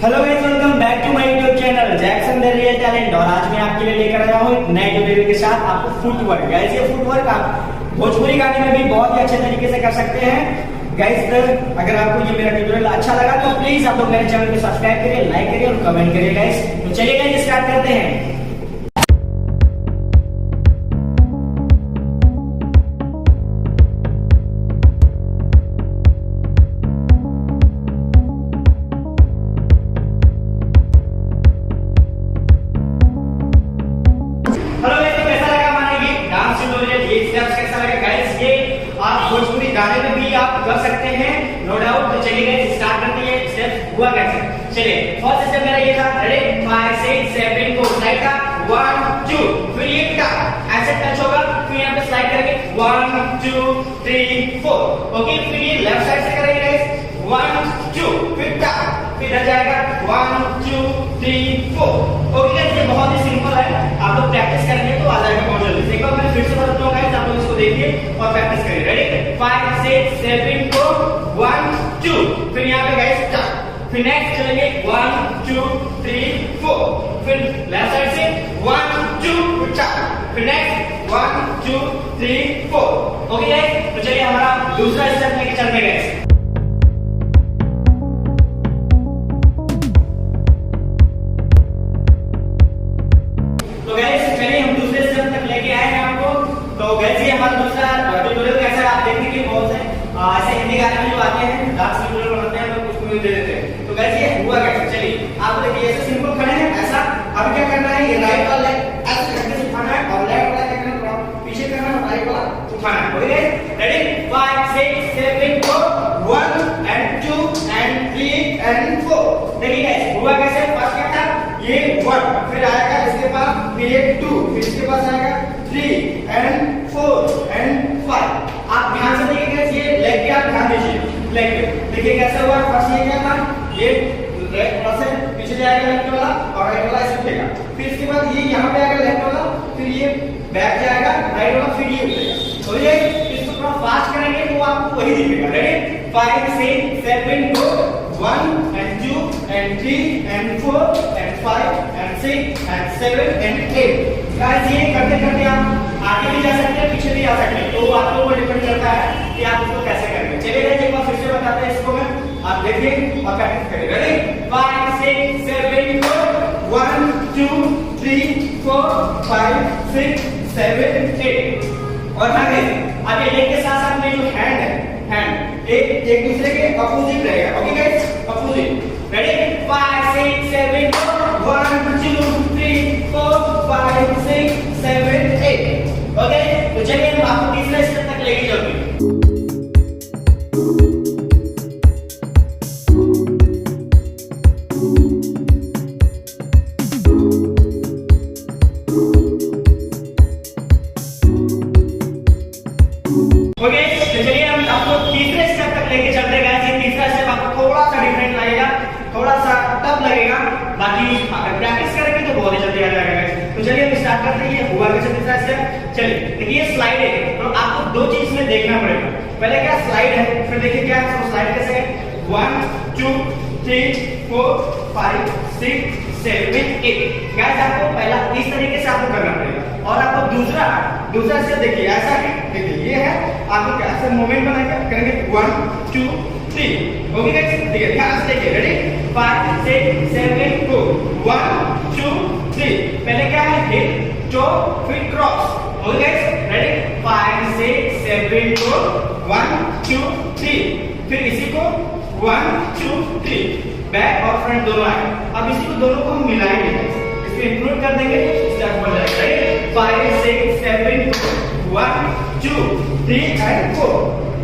Hello guys, welcome back to my YouTube channel Jackson the real talent. और आज मैं आपके लिए लेकर आया हूं एक नए ट्यूटोरियल के साथ आपको फुटवर्क। गाइस ये फुटवर्क आप भोजपुरी गाने में भी बहुत ही अच्छे तरीके से कर सकते हैं। गाइस अगर आपको ये मेरा ट्यूटोरियल अच्छा लगा तो प्लीज आप लोग मेरे चैनल को सब्सक्राइब करिए, लाइक करिए और कमेंट करिए। गाइस तो चलिए गाइस स्टार्ट करते हैं। भोजपुरी गाने में भी आप कर सकते हैं, नो डाउट। तो चलिए गाइस स्टार्ट करते हैं। स्टेप हुआ कैसे, चलिए फर्स्ट स्टेप मेरा ये था, रेडी 5 6 7 को स्लाइड का 1 2, फिर ये का ऐसे टच होगा, फिर यहां पे स्लाइड करके 1 2 3 4। ओके, फिर ये लेफ्ट साइड से करेंगे गाइस 1 2, फिर का फिर इधर जाएगा 1 2 3 4। ओके गाइस ये बहुत ही सिंपल है, आप लोग प्रैक्टिस करेंगे तो आ जाएगा बहुत जल्दी। एक बार मैं फिर से बताता हूं गाइस, आप लोग इसको देखिए और प्रैक्टिस करिए। रेडी 5 6 7 को 1 2, फिर यहां पे गाइस स्टार्ट, फिर नेक्स्ट चलेंगे 1 2 3 4, फिर लेफ्ट साइड से 1 2 स्टार्ट, फिर नेक्स्ट 1 2 3 4। ओके गाइस तो चलिए हमारा दूसरा स्टेप लेके चलते हैं गाइस। तो गाइस चलिए हम दूसरे स्टेप तक लेके आए हैं आपको। तो गाइस ये हमारा दूसरा ट्यूटोरियल कैसा है आप देखने के बहुत है ऐसे हिंदी गाने में जो आते हैं डांस ट्यूटोरियल बनाते हैं तो कुछ भी दे देते हैं। तो गाइस ये हुआ कैसे, चलिए आप देखिए ऐसे सिंपल खड़े हैं ऐसा। अब क्या करना है, ये राइट वाला लेग ऐसे करके से उठाना है और लेफ्ट वाला क्या करना है, पीछे करना है, राइट वाला उठाना है। ओके रेडी 5 6 7 को 1 and 2 and 3 and 4। देखिए गाइस हुआ कैसे, फर्स्ट क्या था ये 1, फिर आएगा इसके पास, फिर ये 2, फिर इसके पास आएगा 3 and 4 and 5। आप ध्यान से देखिए ये लेग पे आप ध्यान दीजिए, लेग पे देखिए कैसे हुआ। फर्स्ट ये क्या था, ये लेग से पीछे जाएगा लेफ्ट वाला और राइट वाला ऐसे उठेगा, फिर इसके बाद ये यहाँ पे आएगा लेफ्ट वाला, फिर ये बैक जाएगा राइट वाला, फिर ये उठेगा। तो ये इसको थोड़ा फास्ट करेंगे तो आपको वही दिखेगा। रेडी 5 6 7 को 1 and 2 and 3 and 4 and 5 and 6 and 7 and 8। Guys ये करते करते आप आगे भी जा सकते हैं, पीछे भी आ सकते हैं, तो आप लोगों पर डिपेंड करता है कि आप इसको कैसे करेंगे। चलिए गाइस एक बार फिर से बताते हैं इसको, मैं आप देखिए और प्रैक्टिस करिए। रेडी 5 6 7 को 1 2 3 4 5 6 7 8। और आगे अब ये लेग के साथ साथ में जो हैंड है, हैंड एक दूसरे के अपोजिट रहेगा। Okay guys opposite. रेडी 5 6 7 को 1 2 3 4 5 6 7 8। ओके तो चलिए हम आपको तीसरे स्टेप तक लेके चलते हैं। ओके तो चलिए हम आपको तीसरे स्टेप तक लेके चलते हैं गाइस। ये तीसरा स्टेप आपको थोड़ा सा डिफरेंट लगेगा, थोड़ा सा टफ लगेगा, बाकी अगर प्रैक्टिस करेंगे तो बहुत ही जल्दी आ जाएगा गाइस। तो चलिए हम स्टार्ट करते हैं। ये हुआ कैसे तीसरा स्टेप, चलिए देखिए ये स्लाइड है तो आपको दो चीज में देखना पड़ेगा। पहले क्या स्लाइड है, फिर देखिए क्या है स्लाइड कैसे है 1 2 3 4 5 6 7 8। गाइस आपको पहला इस तरीके से आपको करना पड़ेगा और आपको दूसरा स्टेप देखिए ऐसा है, देखिए ये है आपको कैसे मूवमेंट बनाएगा, करेंगे 1 2 3। ओके गाइस देखिए ध्यान से देखिए। रेडी 5 6 7 को 1 2 3। पहले क्या है हिप टो फिर क्रॉस। ओके गाइस रेडी 5 6 7 को 1 2 3, फिर इसी को 1 2 3, बैक और फ्रंट दोनों आए। अब इसी को दोनों को हम मिलाएंगे, इसमें इंक्लूड कर देंगे तो स्टेप बन जाएगा। Ready 5 6 7 1 2 3 and 4।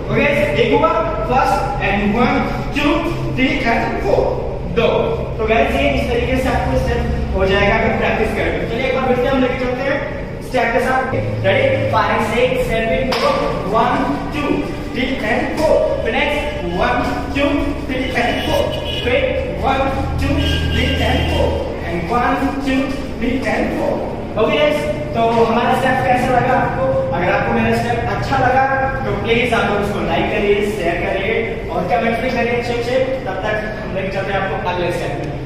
ओके एक हुआ फर्स्ट एंड 1 2 3 and 4 दो। तो गाइस ये इस तरीके से आपको स्टेप हो जाएगा अगर प्रैक्टिस करेंगे। चलिए एक बार फिर से हम लेके चलते हैं स्टेप के साथ। रेडी 5 6 7 1 2 3 and 4, फिर नेक्स्ट 1 2 3 and 4, फिर 1 2 3 and 4 and 1 2 3 and 4। Okay guys तो हमारा स्टेप कैसा लगा आपको? अगर आपको मेरा स्टेप अच्छा लगा तो प्लीज आप लोग इसको लाइक करिए, शेयर करिए और कमेंट भी करिए अच्छे अच्छे। तब तक हम लेके चलते हैं आपको अगले स्टेप में।